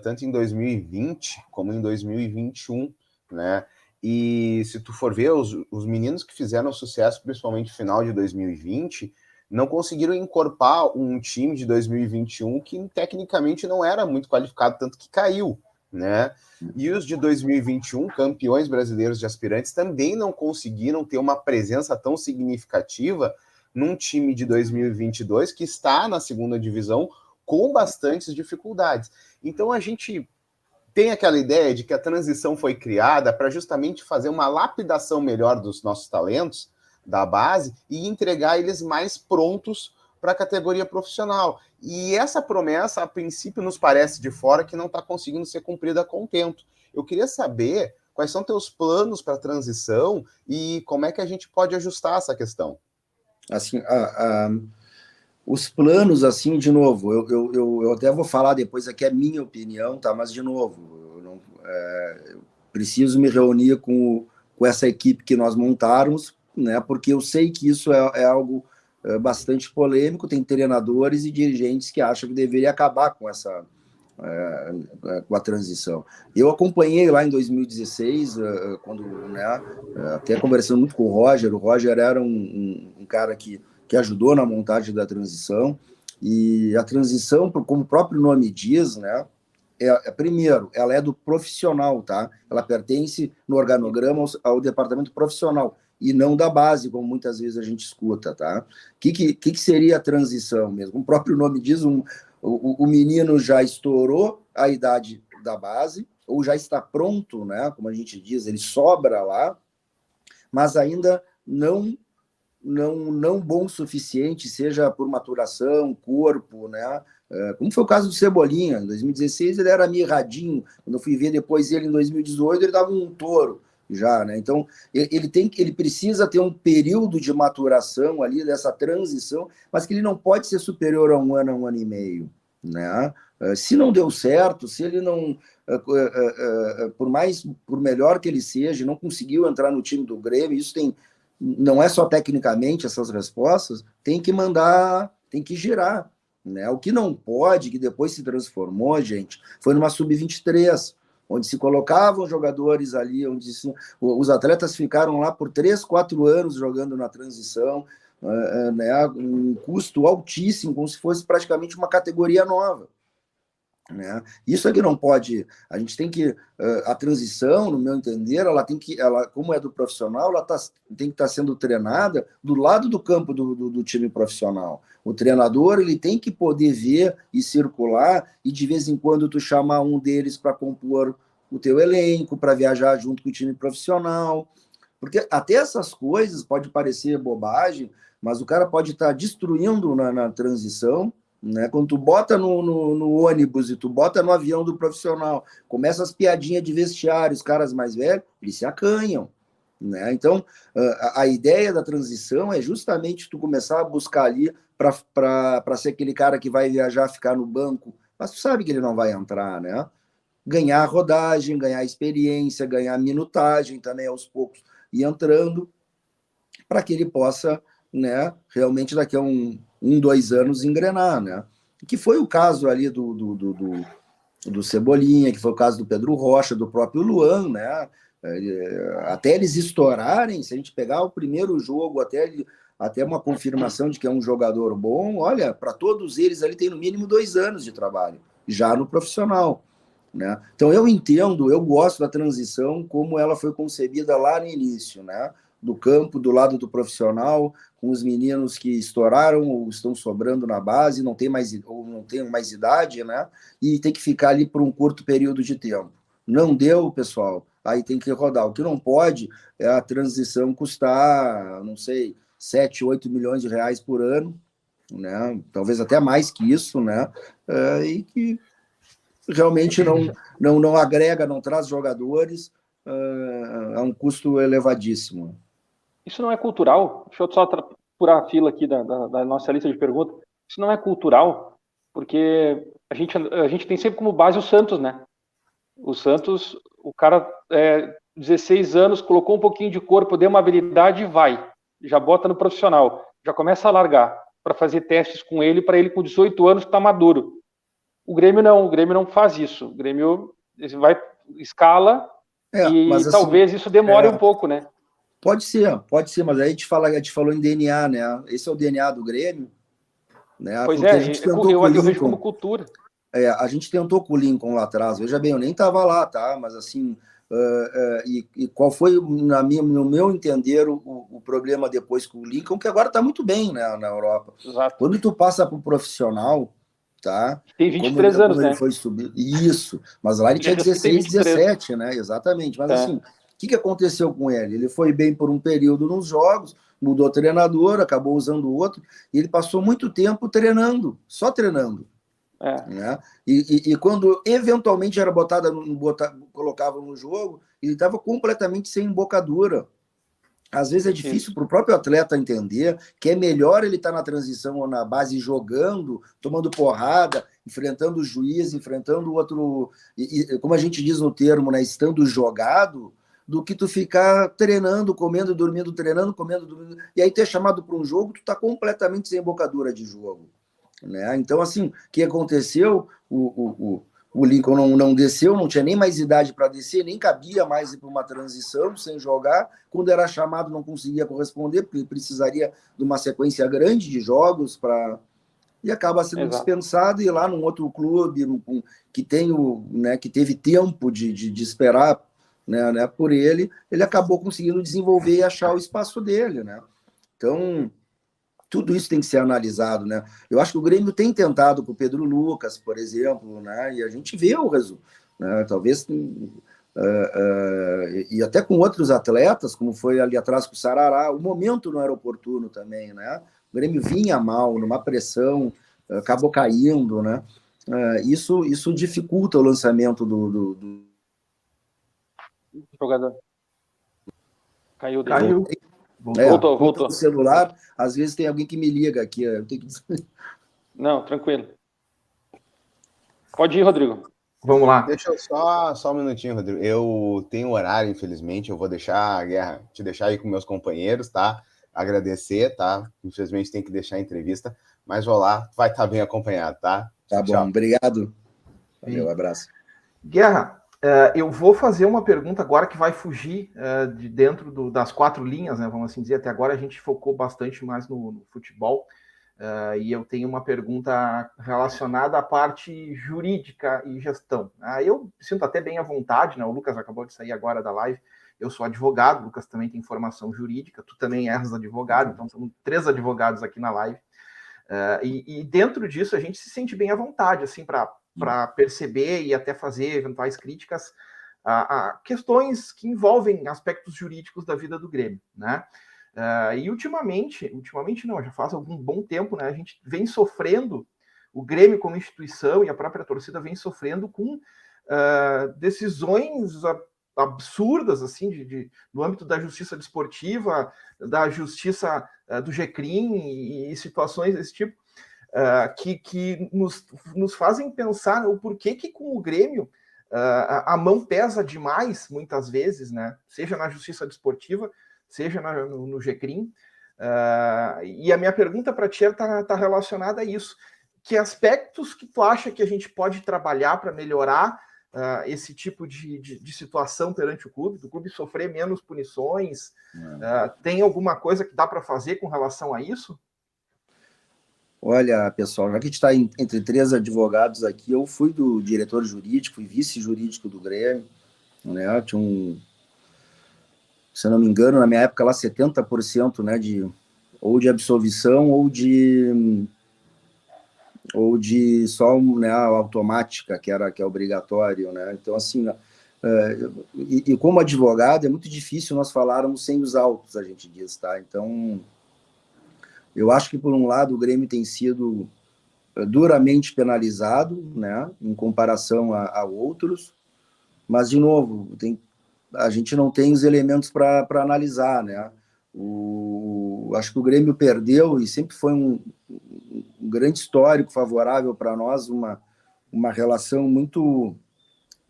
tanto em 2020 como em 2021, né? E se tu for ver, os meninos que fizeram sucesso, principalmente no final de 2020, não conseguiram encorpar um time de 2021 que tecnicamente não era muito qualificado, tanto que caiu, né? E os de 2021, campeões brasileiros de aspirantes, também não conseguiram ter uma presença tão significativa num time de 2022 que está na segunda divisão com bastantes dificuldades. Então a gente tem aquela ideia de que a transição foi criada para justamente fazer uma lapidação melhor dos nossos talentos da base e entregar eles mais prontos para a categoria profissional. E essa promessa, a princípio, nos parece de fora que não está conseguindo ser cumprida a contento. Eu queria saber quais são teus planos para a transição e como é que a gente pode ajustar essa questão. Assim, os planos, assim, de novo, eu até vou falar depois, aqui é minha opinião, tá? Mas, de novo, eu preciso me reunir com essa equipe que nós montarmos, né? Porque eu sei que isso é algo bastante polêmico, tem treinadores e dirigentes que acham que deveria acabar com com a transição. Eu acompanhei lá em 2016, quando, né, até conversando muito com o Roger era um cara que ajudou na montagem da transição, e a transição, como o próprio nome diz, né, primeiro, ela é do profissional, tá? Ela pertence no organograma ao departamento profissional, e não da base, como muitas vezes a gente escuta, tá? O que seria a transição mesmo? O próprio nome diz, o menino já estourou a idade da base, ou já está pronto, né? Como a gente diz, ele sobra lá, mas ainda não bom o suficiente, seja por maturação, corpo, né? Como foi o caso do Cebolinha. Em 2016 ele era mirradinho, quando eu fui ver depois ele em 2018 ele dava um touro já, né? Então ele precisa ter um período de maturação ali, dessa transição, mas que ele não pode ser superior a um ano e meio, né? Se não deu certo, se ele não, por melhor que ele seja, não conseguiu entrar no time do Grêmio, isso não é só tecnicamente essas respostas, tem que mandar, tem que girar, né? O que não pode, que depois se transformou, gente, foi numa sub-23, onde se colocavam jogadores ali, onde os atletas ficaram lá por 3, 4 anos jogando na transição, né, um custo altíssimo, como se fosse praticamente uma categoria nova. Né? Isso é que não pode. A gente tem que. A transição, no meu entender, ela, como é do profissional, ela tem que estar sendo treinada do lado do campo do time profissional. O treinador ele tem que poder ver e circular, e de vez em quando tu chamar um deles para compor o teu elenco, para viajar junto com o time profissional. Porque até essas coisas pode parecer bobagem, mas o cara pode estar destruindo na transição. Né? Quando tu bota no ônibus e tu bota no avião do profissional, começa as piadinhas de vestiário, os caras mais velhos, eles se acanham. Né? Então, a ideia da transição é justamente tu começar a buscar ali para ser aquele cara que vai viajar, ficar no banco, mas tu sabe que ele não vai entrar, né? Ganhar rodagem, ganhar experiência, ganhar minutagem também aos poucos, e entrando para que ele possa, né, realmente daqui a 2 anos engrenar, né? Que foi o caso ali do do Cebolinha, que foi o caso do Pedro Rocha, do próprio Luan, né? Até eles estourarem, se a gente pegar o primeiro jogo, até uma confirmação de que é um jogador bom, olha, para todos eles ali tem no mínimo 2 anos de trabalho, já no profissional, né? Então eu entendo, eu gosto da transição como ela foi concebida lá no início, né? Do campo, do lado do profissional, com os meninos que estouraram ou estão sobrando na base, não tem mais idade, né? E tem que ficar ali por um curto período de tempo. Não deu, pessoal, aí tem que rodar. O que não pode é a transição custar, não sei, 7, 8 milhões de reais por ano, né? Talvez até mais que isso, né? E que realmente não agrega, não traz jogadores a um custo elevadíssimo. Isso não é cultural? Deixa eu só furar a fila aqui da nossa lista de perguntas. Isso não é cultural? Porque a gente tem sempre como base o Santos, né? O Santos, o cara, 16 anos, colocou um pouquinho de corpo, deu uma habilidade e vai. Já bota no profissional. Já começa a largar para fazer testes com ele, para ele com 18 anos estar maduro. O Grêmio não faz isso. O Grêmio vai, escala mas, talvez assim, isso demore um pouco, né? Pode ser, mas aí a gente falou em DNA, né? Esse é o DNA do Grêmio, né? Pois porque a gente tentou eu com o Lincoln, vejo como cultura. A gente tentou com o Lincoln lá atrás. Veja bem, eu nem estava lá, tá? Mas assim, e qual foi, no meu entender, o problema depois com o Lincoln, que agora está muito bem, né, na Europa. Exato. Quando tu passa para o profissional, tá? Tem 23 anos, como né? ele foi subir. Isso, mas lá ele tinha 16, 17, né? Exatamente. Mas assim, o que aconteceu com ele? Ele foi bem por um período nos jogos, mudou treinador, acabou usando outro, e ele passou muito tempo treinando, só treinando. Né? E quando eventualmente era colocava no jogo, ele estava completamente sem embocadura. Às vezes é difícil para o próprio atleta entender que é melhor ele estar na transição ou na base jogando, tomando porrada, enfrentando o juiz, enfrentando o outro, como a gente diz no termo, né, estando jogado, do que tu ficar treinando, comendo, dormindo, treinando, comendo, dormindo, e aí tu é chamado para um jogo, tu está completamente sem embocadura de jogo. Né? Então, assim, o que aconteceu? O Lincoln não desceu, não tinha nem mais idade para descer, nem cabia mais ir para uma transição sem jogar. Quando era chamado, não conseguia corresponder, porque precisaria de uma sequência grande de jogos para. E acaba sendo dispensado e ir lá num outro clube que que teve tempo de esperar, né, por ele acabou conseguindo desenvolver e achar o espaço dele. Né? Então, tudo isso tem que ser analisado, né? Eu acho que o Grêmio tem tentado com o Pedro Lucas, por exemplo, né? E a gente vê o resultado, né? Talvez e até com outros atletas, como foi ali atrás com o Sarará, o momento não era oportuno também, né? O Grêmio vinha mal, numa pressão, acabou caindo, né? Isso dificulta o lançamento do jogador. Caiu. Voltou. No celular, às vezes tem alguém que me liga aqui. Eu tenho que... Não, tranquilo. Pode ir, Rodrigo. Vamos lá. Deixa eu só um minutinho, Rodrigo. Eu tenho horário, infelizmente. Eu vou deixar a Guerra, te deixar aí com meus companheiros, tá? Agradecer, tá? Infelizmente tem que deixar a entrevista, mas vou lá, vai estar bem acompanhado, tá? Tá tchau. Bom, obrigado. Valeu, abraço. Guerra, eu vou fazer uma pergunta agora que vai fugir de dentro das 4 linhas, né? Vamos assim dizer. Até agora a gente focou bastante mais no futebol. E eu tenho uma pergunta relacionada à parte jurídica e gestão. Eu me sinto até bem à vontade, né? O Lucas acabou de sair agora da live. Eu sou advogado, o Lucas também tem formação jurídica, tu também és advogado, então somos 3 advogados aqui na live. E dentro disso a gente se sente bem à vontade, assim, para perceber e até fazer eventuais críticas a questões que envolvem aspectos jurídicos da vida do Grêmio, né? E ultimamente não, já faz algum bom tempo, né? A gente vem sofrendo, o Grêmio como instituição e a própria torcida vem sofrendo com decisões absurdas, assim, no âmbito da justiça desportiva, da justiça do GCRIM e situações desse tipo, que nos fazem pensar o porquê que com o Grêmio a mão pesa demais, muitas vezes, né? Seja na justiça desportiva, seja no GCRIM. E a minha pergunta para ti está relacionada a isso. que aspectos que tu acha que a gente pode trabalhar para melhorar esse tipo de situação perante o clube sofrer menos punições? Tem alguma coisa que dá para fazer com relação a isso? Olha, pessoal, já que a gente está entre 3 advogados aqui, eu fui do diretor jurídico e vice-jurídico do Grêmio, né? Tinha se eu não me engano, na minha época lá, 70%, né, ou de absolvição ou de só, né, automática, que é obrigatório, né? Então, assim, e como advogado, é muito difícil nós falarmos sem os autos, a gente diz, tá? Então, eu acho que, por um lado, o Grêmio tem sido duramente penalizado, né, em comparação a outros, mas, de novo, a gente não tem os elementos para analisar, né? Acho que o Grêmio perdeu, e sempre foi um grande histórico favorável para nós, uma relação muito,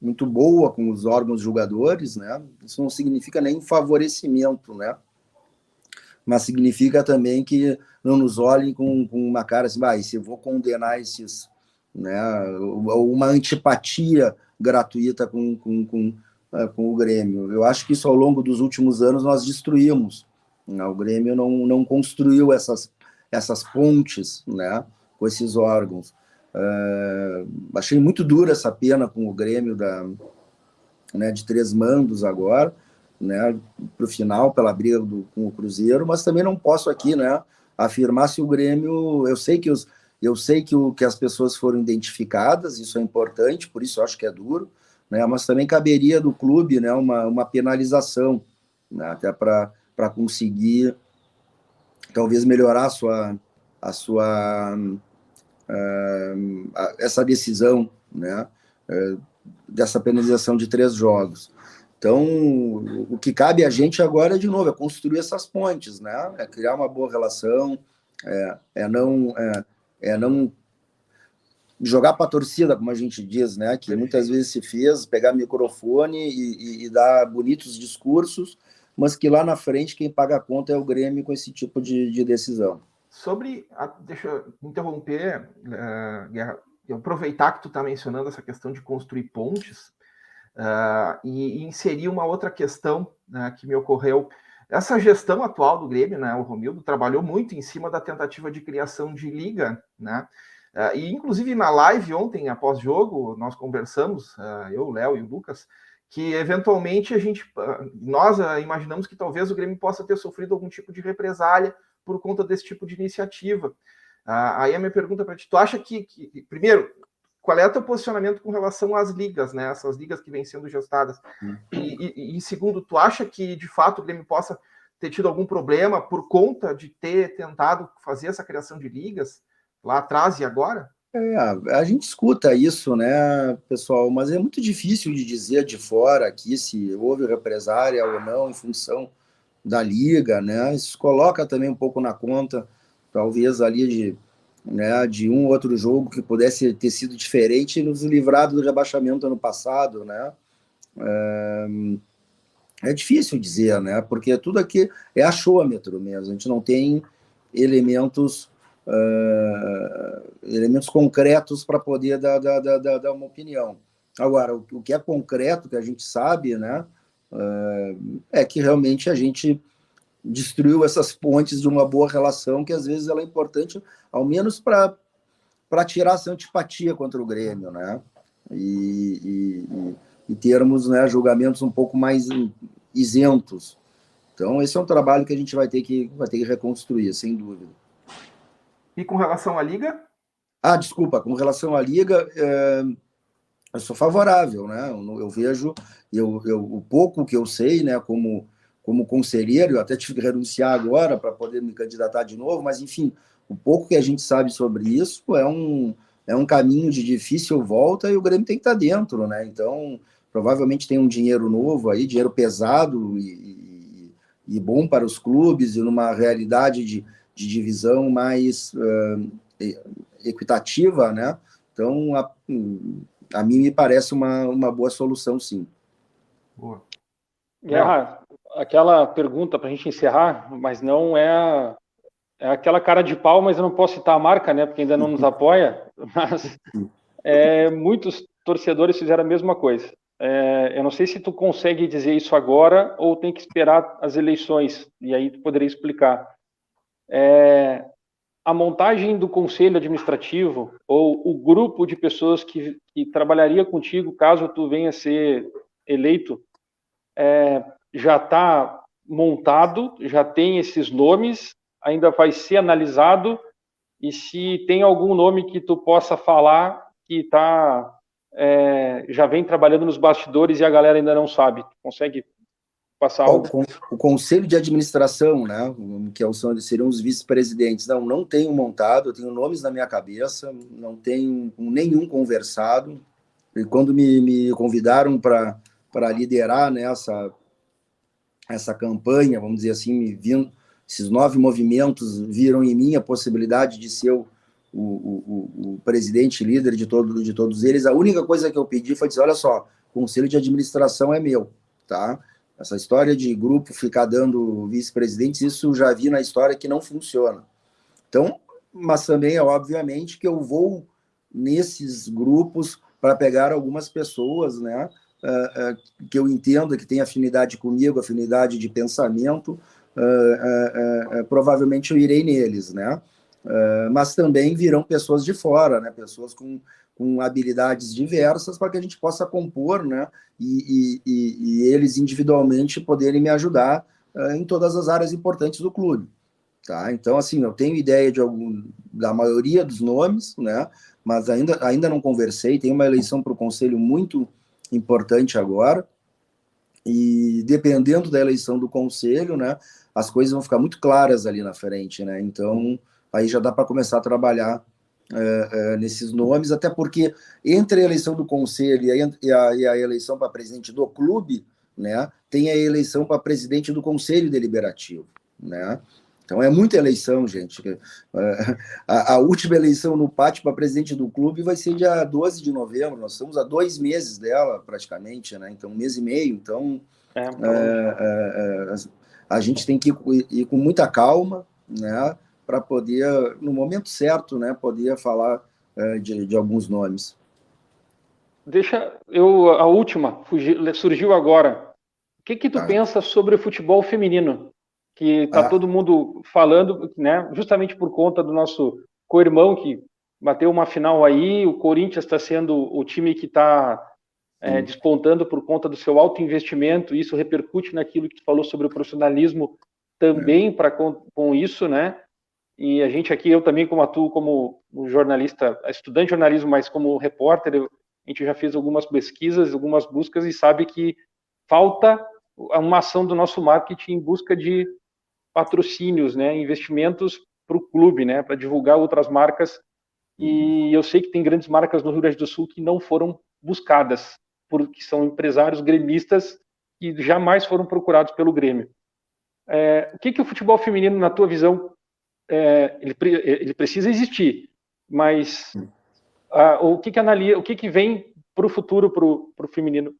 muito boa com os órgãos julgadores, né? Isso não significa nem favorecimento, né? Mas significa também que não nos olhem com uma cara assim, se eu vou condenar esses, né, uma antipatia gratuita com o Grêmio. Eu acho que isso ao longo dos últimos anos nós destruímos. O Grêmio não construiu essas pontes, né, com esses órgãos. Achei muito dura essa pena com o Grêmio né, de 3 mandos agora, né, para o final, pela briga com o Cruzeiro, mas também não posso aqui, né, afirmar se o Grêmio... Eu sei que as pessoas foram identificadas, isso é importante, por isso eu acho que é duro, né, mas também caberia do clube, né, uma penalização, né, até para conseguir talvez melhorar essa decisão, né, dessa penalização de 3 jogos. Então, o que cabe a gente agora, de novo, é construir essas pontes, né? É criar uma boa relação, não jogar para a torcida, como a gente diz, né? Que muitas vezes se fez, pegar microfone e dar bonitos discursos, mas que lá na frente quem paga a conta é o Grêmio com esse tipo de decisão. Deixa eu interromper, Guerra, e aproveitar que tu está mencionando essa questão de construir pontes, e inserir uma outra questão, né, que me ocorreu. Essa gestão atual do Grêmio, né, o Romildo trabalhou muito em cima da tentativa de criação de liga, né, e inclusive na live ontem, após jogo, nós conversamos, eu, o Léo e o Lucas, que eventualmente nós imaginamos que talvez o Grêmio possa ter sofrido algum tipo de represália por conta desse tipo de iniciativa. Aí a minha pergunta para ti, tu acha que, primeiro, qual é o teu posicionamento com relação às ligas, né? Essas ligas que vêm sendo gestadas. E segundo, tu acha que, de fato, o Grêmio possa ter tido algum problema por conta de ter tentado fazer essa criação de ligas lá atrás e agora? A gente escuta isso, né, pessoal, mas é muito difícil de dizer de fora aqui se houve represária ou não em função da liga, né? Isso coloca também um pouco na conta, talvez ali de um outro jogo que pudesse ter sido diferente e nos livrado do rebaixamento ano passado, né? É difícil dizer, né? Porque tudo aqui é achômetro mesmo, a gente não tem elementos concretos para poder dar uma opinião. Agora, o que é concreto, que a gente sabe, né, é que realmente a gente destruiu essas pontes de uma boa relação, que às vezes ela é importante, ao menos para tirar essa antipatia contra o Grêmio, né? E termos, né, julgamentos um pouco mais isentos. Então, esse é um trabalho que a gente vai ter que reconstruir, sem dúvida. E com relação à Liga? Desculpa, com relação à Liga, eu sou favorável, né? Eu vejo, o pouco que eu sei, né, como conselheiro, eu até tive que renunciar agora para poder me candidatar de novo, mas, enfim, o pouco que a gente sabe sobre isso é um caminho de difícil volta e o Grêmio tem que estar dentro, né? Então, provavelmente tem um dinheiro novo aí, dinheiro pesado e bom para os clubes e numa realidade de divisão mais equitativa, né? Então, a mim me parece uma boa solução, sim. Boa. Guerra, aquela pergunta para a gente encerrar, mas não é é aquela cara de pau, mas eu não posso citar a marca, né, porque ainda não nos apoia, mas muitos torcedores fizeram a mesma coisa. Eu não sei se tu consegue dizer isso agora ou tem que esperar as eleições, e aí tu poderia explicar. A montagem do conselho administrativo ou o grupo de pessoas que trabalharia contigo caso tu venha a ser eleito já está montado, já tem esses nomes, ainda vai ser analisado, e se tem algum nome que tu possa falar que já vem trabalhando nos bastidores e a galera ainda não sabe, tu consegue passar algo? O conselho de administração, né, que seriam os vice-presidentes, não tenho montado, eu tenho nomes na minha cabeça, não tenho nenhum conversado, e quando me convidaram para liderar, né, essa campanha, vamos dizer assim, esses 9 movimentos viram em mim a possibilidade de ser o presidente líder de todos eles. A única coisa que eu pedi foi dizer, olha só, o conselho de administração é meu, tá? Essa história de grupo ficar dando vice-presidentes, isso eu já vi na história que não funciona. Então, mas também é obviamente que eu vou nesses grupos para pegar algumas pessoas, né, que eu entendo que tem afinidade comigo, afinidade de pensamento, provavelmente eu irei neles, né? Mas também virão pessoas de fora, né? Pessoas com habilidades diversas para que a gente possa compor, né? E eles individualmente poderem me ajudar em todas as áreas importantes do clube. Tá? Então, assim, eu tenho ideia da maioria dos nomes, né? Mas ainda não conversei. Tem uma eleição para o conselho muito importante agora, e dependendo da eleição do conselho, né, as coisas vão ficar muito claras ali na frente, né? Então, aí já dá para começar a trabalhar nesses nomes, até porque entre a eleição do conselho e a eleição para presidente do clube, né, tem a eleição para presidente do conselho deliberativo, né? Então é muita eleição, gente. A última eleição no pátio para presidente do clube vai ser dia 12 de novembro. Nós estamos há 2 meses dela, praticamente, né? Então, 1 mês e meio. Então, a gente tem que ir com muita calma, né? Para poder, no momento certo, né? Poder falar de alguns nomes. A última surgiu agora. O que tu pensa sobre o futebol feminino? Que está todo mundo falando, né? Justamente por conta do nosso co-irmão que bateu uma final aí, o Corinthians está sendo o time que está despontando por conta do seu alto investimento, e isso repercute naquilo que tu falou sobre o profissionalismo também com isso, né? E a gente aqui, eu também como atuo como jornalista, estudante de jornalismo, mas como repórter, a gente já fez algumas pesquisas, algumas buscas e sabe que falta uma ação do nosso marketing em busca de patrocínios, né, investimentos para o clube, né, para divulgar outras marcas. E eu sei que tem grandes marcas no Rio Grande do Sul que não foram buscadas, porque são empresários gremistas que jamais foram procurados pelo Grêmio. O que o futebol feminino, na tua visão, ele precisa existir, mas o que vem para o futuro para o feminino?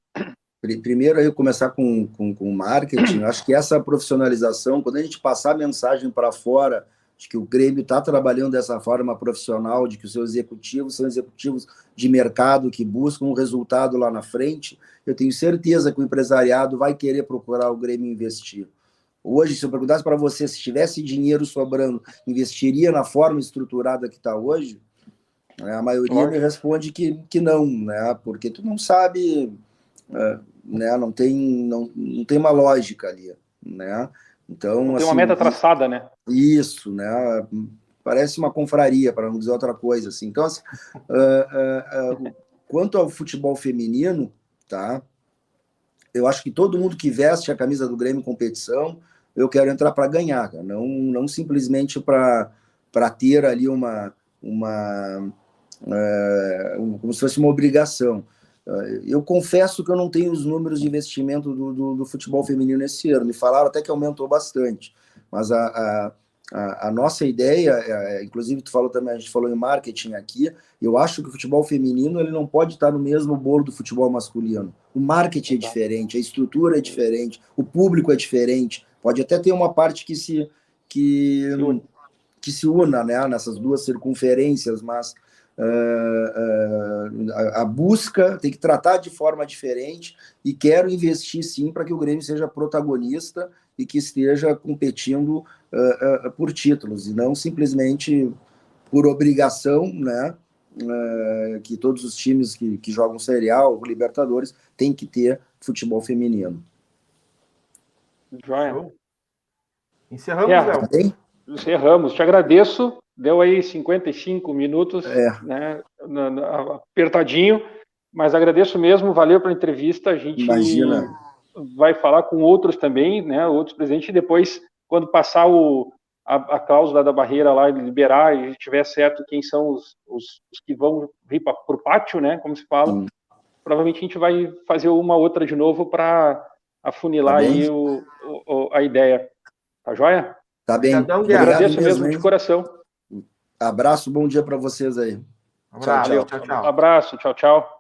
Primeiro, eu começar com marketing. Acho que essa profissionalização, quando a gente passar a mensagem para fora de que o Grêmio está trabalhando dessa forma profissional, de que os seus executivos são executivos de mercado que buscam um resultado lá na frente, eu tenho certeza que o empresariado vai querer procurar o Grêmio investir. Hoje, se eu perguntasse para você se tivesse dinheiro sobrando, investiria na forma estruturada que está hoje? A maioria me responde que não, né? Porque tu não sabe... né? Não tem uma lógica ali, né? Então, não tem uma meta traçada, né? Isso, né? Parece uma confraria, para não dizer outra coisa, assim. Então, assim, quanto ao futebol feminino, tá? Eu acho que todo mundo que veste a camisa do Grêmio em competição, eu quero entrar para ganhar, cara. Não simplesmente para ter ali como se fosse uma obrigação. Eu confesso que eu não tenho os números de investimento do futebol feminino esse ano. Me falaram até que aumentou bastante. Mas a nossa ideia, inclusive tu falou também, a gente falou em marketing aqui, eu acho que o futebol feminino ele não pode estar no mesmo bolo do futebol masculino. O marketing é diferente, a estrutura é diferente, o público é diferente. Pode até ter uma parte que que se una, né, nessas duas circunferências, mas a busca tem que tratar de forma diferente, e quero investir sim para que o Grêmio seja protagonista e que esteja competindo por títulos, e não simplesmente por obrigação, né, que todos os times que jogam Série A ou Libertadores têm que ter futebol feminino. Joia. Encerramos, Léo. Bem? Encerramos. Te agradeço. Deu aí 55 minutos, né, apertadinho, mas agradeço mesmo. Valeu pela entrevista. A gente vai falar com outros também, né, outros presidentes, e depois, quando passar a cláusula da barreira lá, liberar, e tiver certo quem são os que vão vir para o pátio, né, como se fala, provavelmente a gente vai fazer uma outra de novo para afunilar aí a ideia. Tá joia? Tá bem. Obrigado, agradeço mesmo de coração. Abraço, bom dia para vocês aí. Abraço, Tchau, tchau. Abraço, tchau, tchau.